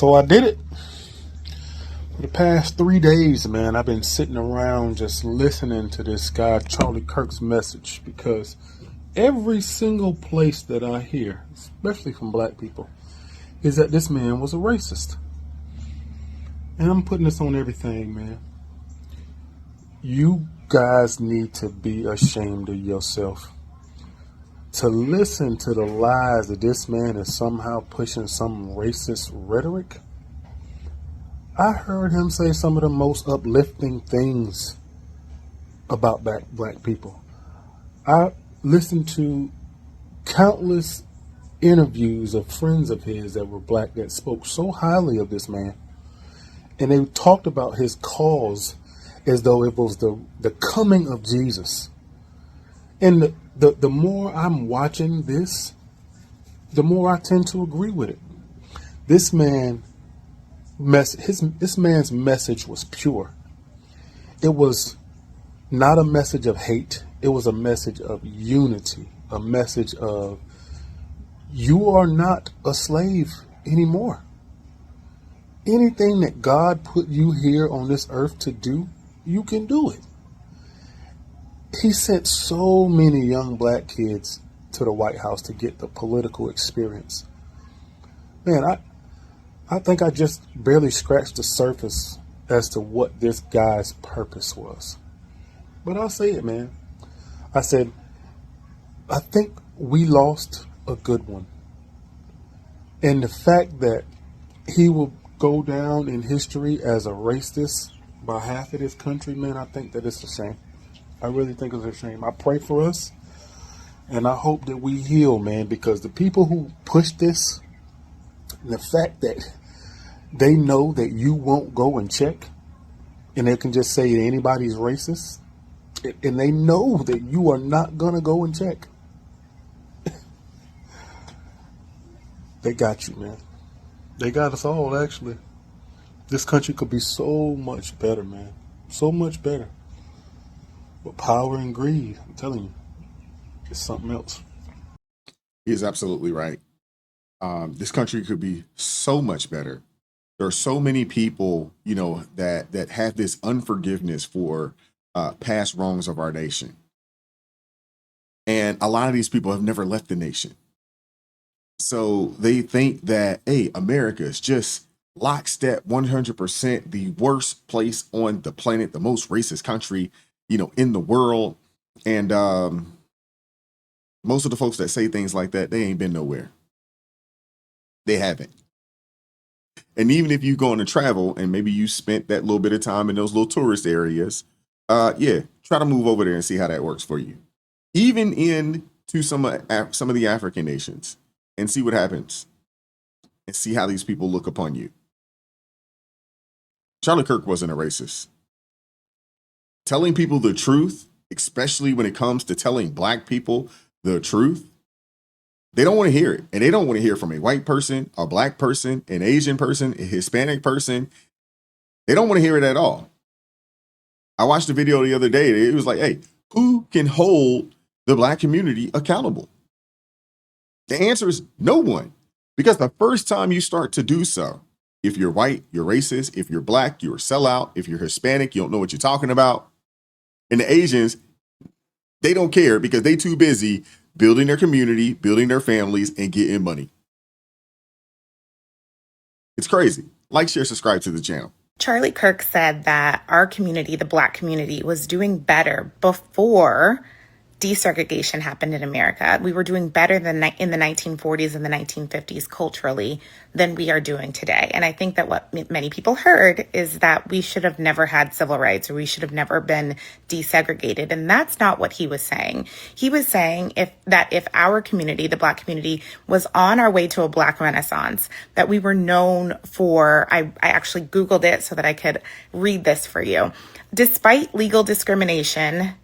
So I did it. For the past 3 days, man, I've been sitting around just listening to this guy, Charlie Kirk's message, because every single place that I hear, especially from black people, is that this man was a racist. And I'm putting this on everything, man. You guys need to be ashamed of yourself. To listen to the lies that this man is somehow pushing some racist rhetoric. I heard him say some of the most uplifting things about black people. I listened to countless interviews of friends of his that were black that spoke so highly of this man. And they talked about his cause as though it was the coming of Jesus. And the more I'm watching this, the more I tend to agree with it. This man's message was pure. It was not a message of hate. It was a message of unity, a message of you are not a slave anymore. Anything that God put you here on this earth to do, you can do it. He sent so many young black kids to the White House to get the political experience. Man, I think I just barely scratched the surface as to what this guy's purpose was. But I'll say it, man. I said, I think we lost a good one. And the fact that he will go down in history as a racist by half of this country, man, I think that it's a shame. I really think it's a shame. I pray for us, and I hope that we heal, man, because the people who push this, the fact that they know that you won't go and check, and they can just say that anybody's racist, and they know that you are not going to go and check. They got you, man. They got us all, actually. This country could be so much better, man. So much better. But power and greed, I'm telling you, it's something else. He is absolutely right. This country could be so much better. There are so many people, that have this unforgiveness for past wrongs of our nation. And a lot of these people have never left the nation. So they think that, hey, America is just lockstep 100% the worst place on the planet, the most racist country, in the world. And most of the folks that say things like that, they ain't been nowhere. They haven't. And even if you go on to travel and maybe you spent that little bit of time in those little tourist areas, try to move over there and see how that works for you. Even into some of the African nations, and see what happens and see how these people look upon you. Charlie Kirk wasn't a racist. Telling people the truth, especially when it comes to telling black people the truth, they don't want to hear it. And they don't want to hear from a white person, a black person, an Asian person, a Hispanic person. They don't want to hear it at all. I watched a video the other day. It was like, hey, who can hold the black community accountable? The answer is no one. Because the first time you start to do so, if you're white, you're racist. If you're black, you're a sellout. If you're Hispanic, you don't know what you're talking about. And the Asians, they don't care because they too busy building their community, building their families, and getting money. It's crazy. Like, share, subscribe to the channel. Charlie Kirk said that our community, the black community, was doing better before desegregation happened in America. We were doing better than in the 1940s and the 1950s culturally than we are doing today. And I think that what many people heard is that we should have never had civil rights or we should have never been desegregated. And that's not what he was saying. He was saying if our community, the black community, was on our way to a black renaissance, that we were known for, I actually Googled it so that I could read this for you. Despite legal discrimination,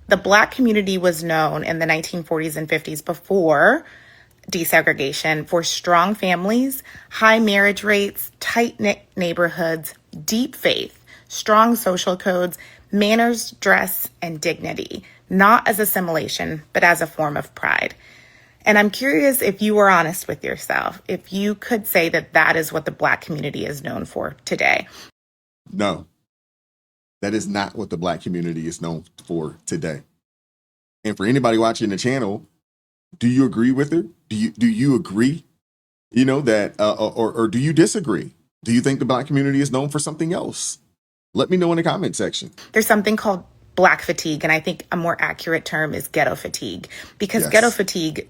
the black community was known in the 1940s and 50s before desegregation for strong families, high marriage rates, tight-knit neighborhoods, deep faith, strong social codes, manners, dress, and dignity, not as assimilation, but as a form of pride. And I'm curious if you were honest with yourself, if you could say that that is what the Black community is known for today. No, that is not what the Black community is known for today. And for anybody watching the channel, do you agree with her? Do you agree? You know that, or do you disagree? Do you think the Black community is known for something else? Let me know in the comment section. There's something called Black fatigue, and I think a more accurate term is ghetto fatigue, because ghetto fatigue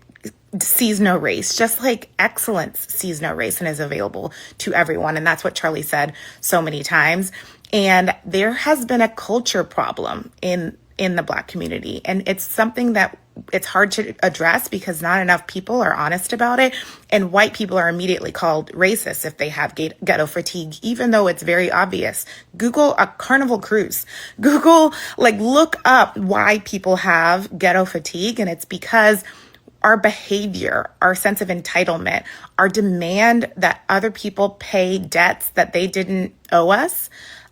sees no race, just like excellence sees no race and is available to everyone. And that's what Charlie said so many times. And there has been a culture problem in the Black community. And it's something that it's hard to address because not enough people are honest about it. And white people are immediately called racist if they have ghetto fatigue, even though it's very obvious. Google a Carnival cruise. Google, look up why people have ghetto fatigue. And it's because our behavior, our sense of entitlement, our demand that other people pay debts that they didn't owe us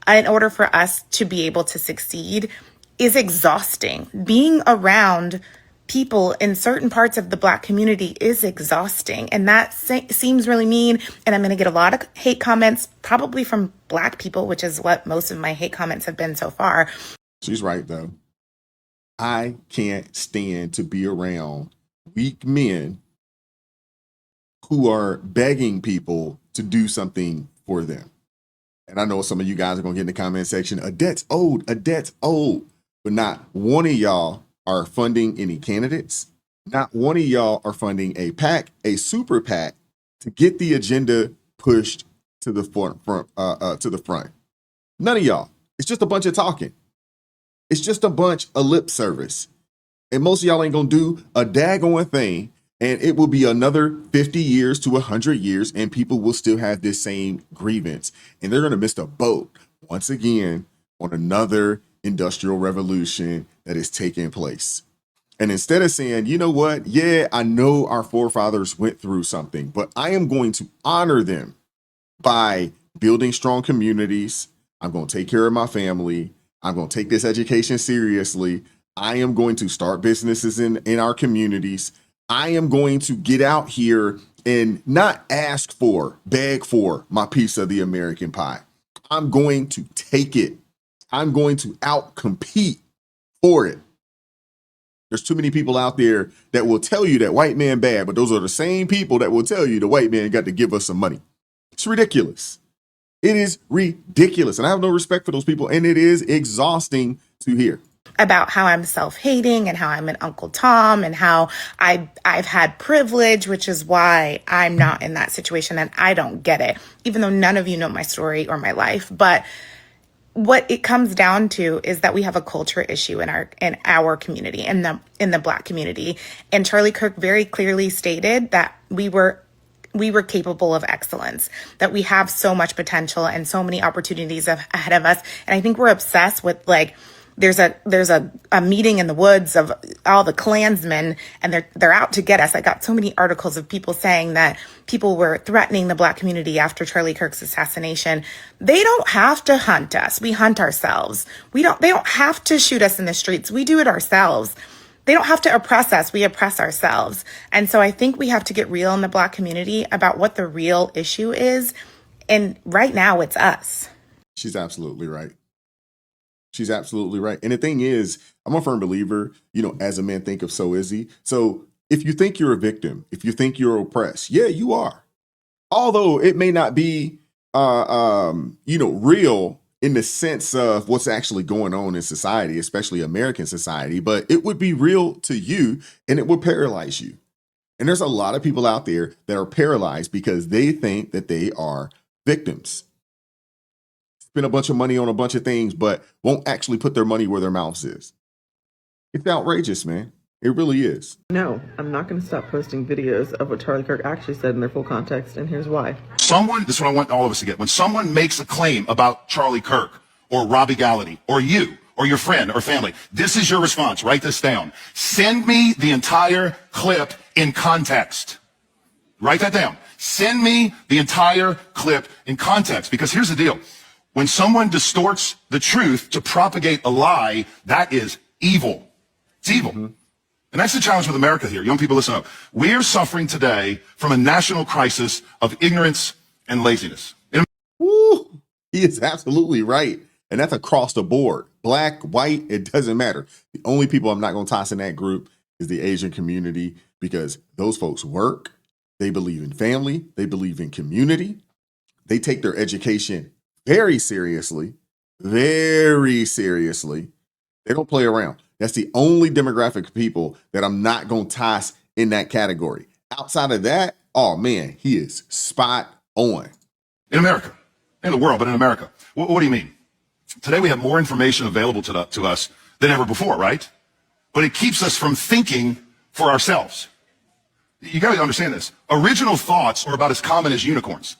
in order for us to be able to succeed is exhausting. Being around people in certain parts of the Black community is exhausting. And that seems really mean. And I'm going to get a lot of hate comments, probably from Black people, which is what most of my hate comments have been so far. She's right, though. I can't stand to be around weak men who are begging people to do something for them. And I know some of you guys are going to get in the comment section, a debt's owed, but not one of y'all are funding any candidates. Not one of y'all are funding a PAC, a super PAC, to get the agenda pushed to the front. None of y'all. It's just a bunch of talking. It's just a bunch of lip service. And most of y'all ain't going to do a daggone thing. And it will be another 50 years to 100 years. And people will still have this same grievance. And they're going to miss the boat once again on another industrial revolution that is taking place. And instead of saying, you know what? Yeah, I know our forefathers went through something, but I am going to honor them by building strong communities. I'm going to take care of my family. I'm going to take this education seriously. I am going to start businesses in our communities. I am going to get out here and not beg for my piece of the American pie. I'm going to take it. I'm going to outcompete for it. There's too many people out there that will tell you that white man bad, but those are the same people that will tell you the white man got to give us some money. It's ridiculous. It is ridiculous. And I have no respect for those people. And it is exhausting to hear. About how I'm self-hating and how I'm an Uncle Tom and how I've had privilege, which is why I'm not in that situation and I don't get it, even though none of you know my story or my life. But what it comes down to is that we have a culture issue in our community, in the Black community. And Charlie Kirk very clearly stated that we were capable of excellence, that we have so much potential and so many opportunities ahead of us. And I think we're obsessed with there's a meeting in the woods of all the Klansmen and they're out to get us. I got so many articles of people saying that people were threatening the Black community after Charlie Kirk's assassination. They don't have to hunt us. We hunt ourselves. They don't have to shoot us in the streets. We do it ourselves. They don't have to oppress us. We oppress ourselves. And so I think we have to get real in the Black community about what the real issue is. And right now it's us. She's absolutely right. She's absolutely right. And the thing is, I'm a firm believer, as a man think of, so is he. So if you think you're a victim, if you think you're oppressed, yeah, you are. Although it may not be, real in the sense of what's actually going on in society, especially American society, but it would be real to you and it would paralyze you. And there's a lot of people out there that are paralyzed because they think that they are victims. Spend a bunch of money on a bunch of things, but won't actually put their money where their mouth is. It's outrageous, man. It really is. No, I'm not going to stop posting videos of what Charlie Kirk actually said in their full context, and here's why. This is what I want all of us to get. When someone makes a claim about Charlie Kirk or Robbie Gallaty or you or your friend or family, this is your response. Write this down. Send me the entire clip in context. Write that down. Send me the entire clip in context, because here's the deal. When someone distorts the truth to propagate a lie, that is evil. It's evil. Mm-hmm. And that's the challenge with America here. Young people, listen up. We're suffering today from a national crisis of ignorance and laziness. Woo, he is absolutely right. And that's across the board. Black, white, it doesn't matter. The only people I'm not going to toss in that group is the Asian community, because those folks work. They believe in family. They believe in community. They take their education very seriously, very seriously. They don't play around. That's the only demographic of people that I'm not going to toss in that category. Outside of that, oh man, he is spot on. In America, in the world, but in America. What do you mean? Today we have more information available to us than ever before, right? But it keeps us from thinking for ourselves. You got to understand this. Original thoughts are about as common as unicorns.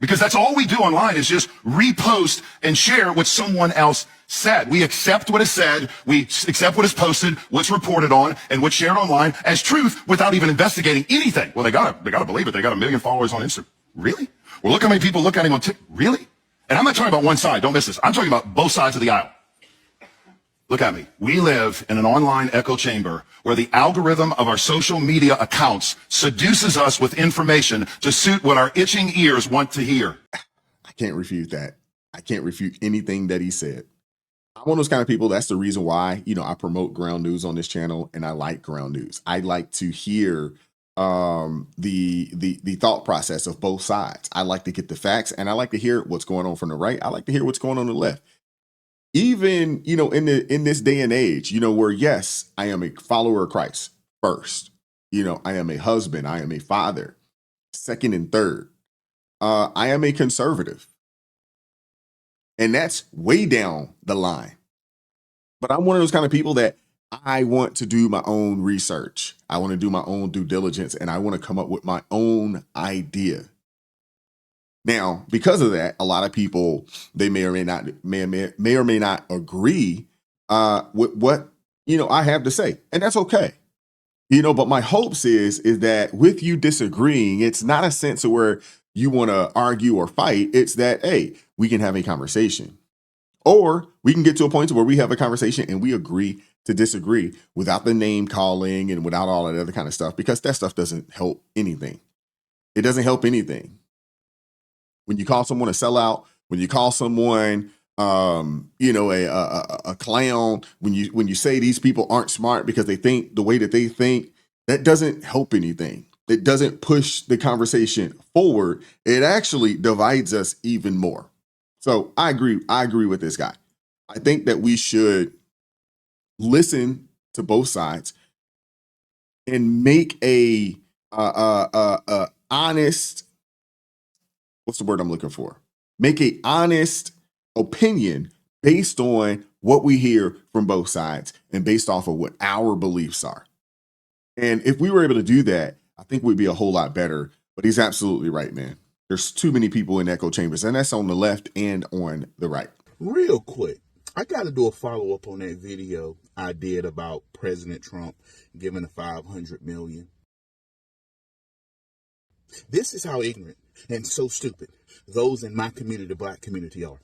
Because that's all we do online is just repost and share what someone else said. We accept what is said, we accept what is posted, what's reported on, and what's shared online as truth without even investigating anything. Well, they gotta believe it. They got 1 million followers on Instagram. Really? Well, look how many people look at him on TikTok. Really? And I'm not talking about one side. Don't miss this. I'm talking about both sides of the aisle. Look at me. We live in an online echo chamber where the algorithm of our social media accounts seduces us with information to suit what our itching ears want to hear. I can't refute that. I can't refute anything that he said. I'm one of those kind of people. That's the reason why, I promote ground news on this channel, and I like ground news. I like to hear the thought process of both sides. I like to get the facts, and I like to hear what's going on from the right. I like to hear what's going on the left. Even, in this day and age, where yes, I am a follower of Christ first. I am a husband, I am a father, second and third. I am a conservative. And that's way down the line. But I'm one of those kind of people that I want to do my own research. I want to do my own due diligence, and I want to come up with my own idea. Now, because of that, a lot of people, they may or may not agree with what, I have to say. And that's okay. But my hopes is that with you disagreeing, it's not a sense of where you want to argue or fight. It's that, hey, we can have a conversation, or we can get to a point where we have a conversation and we agree to disagree without the name calling and without all that other kind of stuff, because that stuff doesn't help anything. It doesn't help anything. When you call someone a sellout, when you call someone, a clown, when you say these people aren't smart because they think the way that they think, that doesn't help anything. It doesn't push the conversation forward. It actually divides us even more. So I agree with this guy. I think that we should listen to both sides and make a honest, what's the word I'm looking for? Make a honest opinion based on what we hear from both sides and based off of what our beliefs are. And if we were able to do that, I think we'd be a whole lot better. But he's absolutely right, man. There's too many people in echo chambers, and that's on the left and on the right. Real quick, I got to do a follow-up on that video I did about President Trump giving the $500 million. This is how ignorant and so stupid those in my community, the black community, are.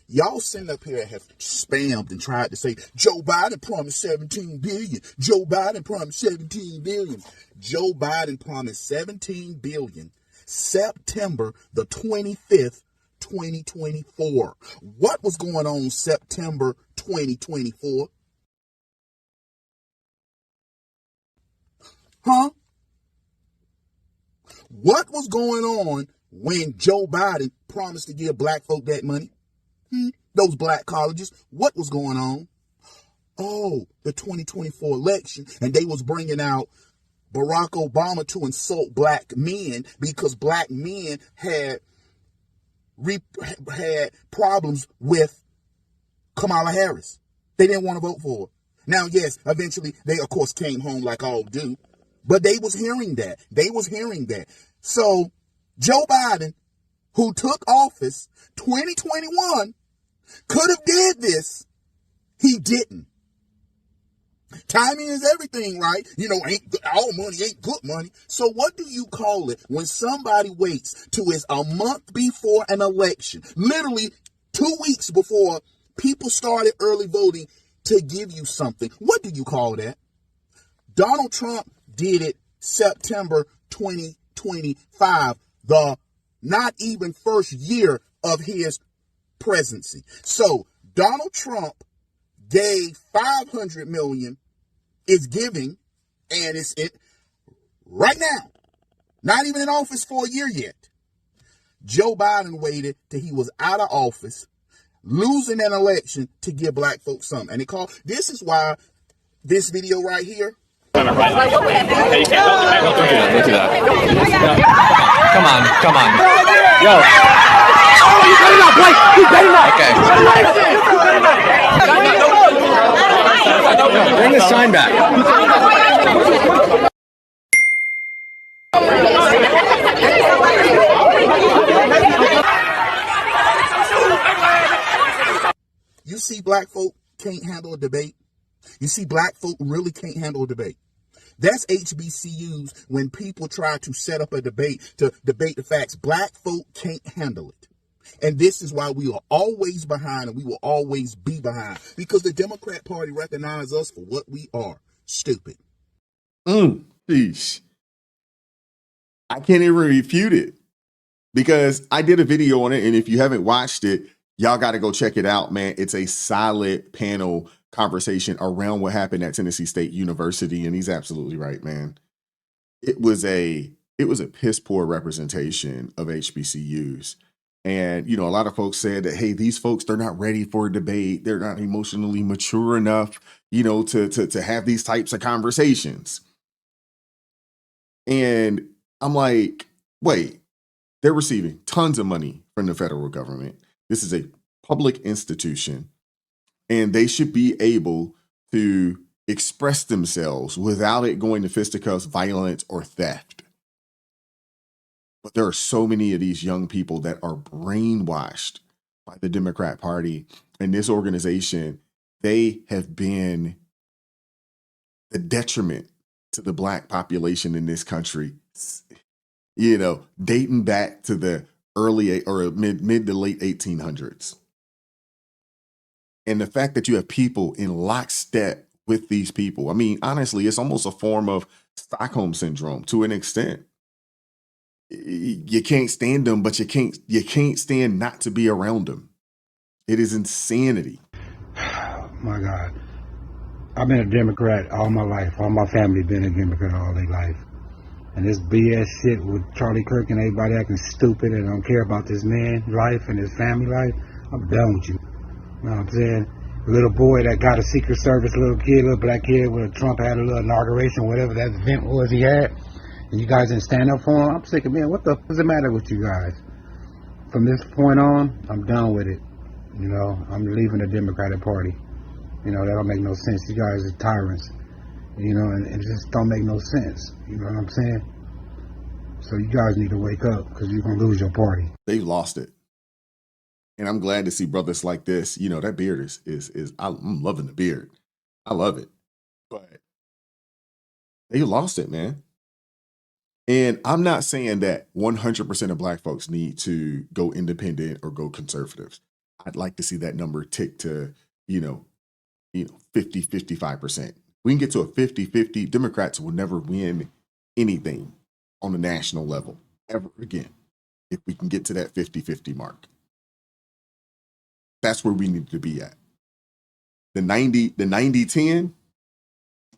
Y'all sitting up here have spammed and tried to say, Joe Biden promised $17 billion. Joe Biden promised $17 billion. Joe Biden promised $17 billion September the 25th, 2024. What was going on September 2024? Huh? What was going on when Joe Biden promised to give black folk that money? Those black colleges, what was going on? Oh, the 2024 election, and they was bringing out Barack Obama to insult black men because black men had problems with Kamala Harris. They didn't want to vote for her. Now, yes, eventually they, of course, came home like all do, but they was hearing that. So Joe Biden, who took office 2021, could have did this. He didn't. Timing is everything, right? Ain't all money ain't good money. So what do you call it when somebody waits till it's a month before an election, literally 2 weeks before people started early voting, to give you something? What do you call that? Donald Trump did it September 2025, the not even first year of his presidency. So Donald Trump gave 500 million, is giving, and it's it right now. Not even in office for a year yet. Joe Biden waited till he was out of office, losing an election, to give black folks something. And this is why this video right here. Look at that. Come on. Yo. Oh, you better not, Blake. You better not. Okay. Bring the sign back. You see black folk can't handle a debate. You see black folk really can't handle a debate. That's HBCUs when people try to set up a debate to debate the facts. Black folk can't handle it. And this is why we are always behind, and we will always be behind, because the Democrat Party recognizes us for what we are: stupid. Sheesh. I can't even refute it, because I did a video on it, and if you haven't watched it, y'all got to go check it out, man. It's a solid panel conversation around what happened at Tennessee State University, and he's absolutely right, man. It was a piss poor representation of HBCUs. And, a lot of folks said that, hey, these folks, they're not ready for a debate. They're not emotionally mature enough, to have these types of conversations. And I'm like, wait, they're receiving tons of money from the federal government. This is a public institution, and they should be able to express themselves without it going to fisticuffs, violence, or theft. But there are so many of these young people that are brainwashed by the Democrat Party and this organization. They have been the detriment to the black population in this country, dating back to the early or mid to late 1800s. And the fact that you have people in lockstep with these people, I mean, honestly, it's almost a form of Stockholm syndrome to an extent. You can't stand them, but you can't stand not to be around them. It is insanity. My God. I've been a Democrat all my life. All my family been a Democrat all their life. And this BS shit with Charlie Kirk and everybody acting stupid and don't care about this man's life and his family life, I'm done with you. You know what I'm saying? A little boy that got a Secret Service, little black kid, where Trump had a little inauguration, whatever that event was he had, and you guys didn't stand up for him. I'm sick of, man, what the f*** is the matter with you guys? From this point on, I'm done with it. I'm leaving the Democratic Party. That don't make no sense. You guys are tyrants. And it just don't make no sense. You know what I'm saying? So you guys need to wake up, because you're going to lose your party. They've lost it. And I'm glad to see brothers like this. That beard is I'm loving the beard. I love it. But they lost it, man. And I'm not saying that 100% of black folks need to go independent or go conservatives. I'd like to see that number tick to, 50, 55%. We can get to a 50-50. Democrats will never win anything on a national level ever again if we can get to that 50-50 mark. That's where we need to be at. The 90-10,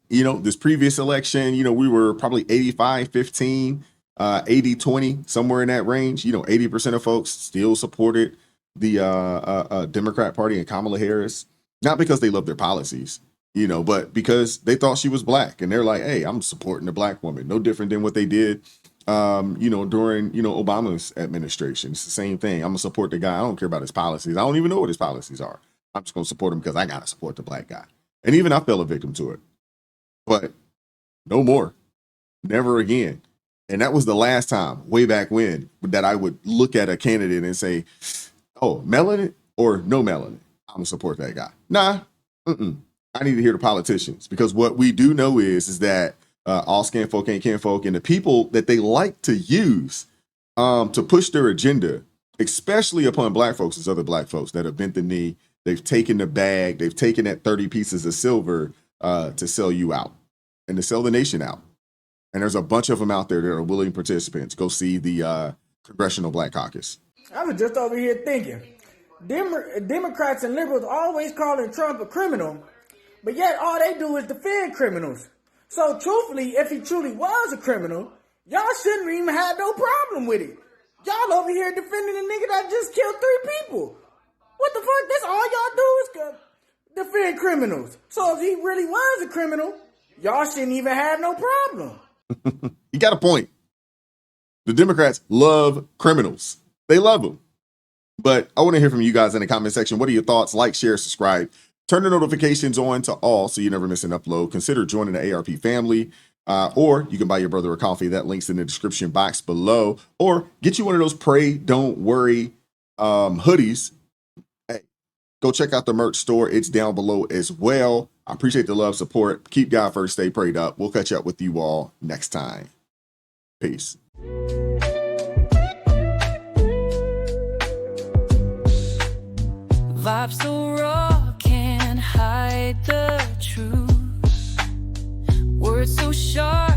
this previous election, we were probably 85-15, 80-20, somewhere in that range. 80% of folks still supported the Democrat Party and Kamala Harris, not because they love their policies, but because they thought she was black. And they're like, hey, I'm supporting the black woman. No different than what they did, during, Obama's administration. It's the same thing. I'm going to support the guy. I don't care about his policies. I don't even know what his policies are. I'm just going to support him because I got to support the black guy. And even I fell a victim to it. But no more. Never again. And that was the last time, way back when, that I would look at a candidate and say, oh, melanin or no melanin? I'm going to support that guy. Nah. I need to hear the politicians, because what we do know is that all skin folk ain't kin folk, and the people that they like to use to push their agenda, especially upon black folks, is other black folks that have bent the knee. They've taken the bag. They've taken that 30 pieces of silver to sell you out. and to sell the nation out. And there's a bunch of them out there that are willing participants. Go see the Congressional Black Caucus. I was just over here thinking, Democrats and liberals always calling Trump a criminal, but yet all they do is defend criminals. So truthfully, if he truly was a criminal, y'all shouldn't even have no problem with it. Y'all over here defending a nigga that just killed 3 people. What the fuck? That's all y'all do is defend criminals. So if he really was a criminal, y'all shouldn't even have no problem. You got a point. The Democrats love criminals. They love them. But I want to hear from you guys in the comment section. What are your thoughts? Like, share, subscribe. Turn the notifications on to all so you never miss an upload. Consider joining the ARP family. Or you can buy your brother a coffee. That link's in the description box below. Or get you one of those Pray, Don't Worry hoodies. Hey, go check out the merch store. It's down below as well. I appreciate the love, support. Keep God first. Stay prayed up. We'll catch up with you all next time. Peace. Vibes so raw, can't hide the truth. Words so sharp.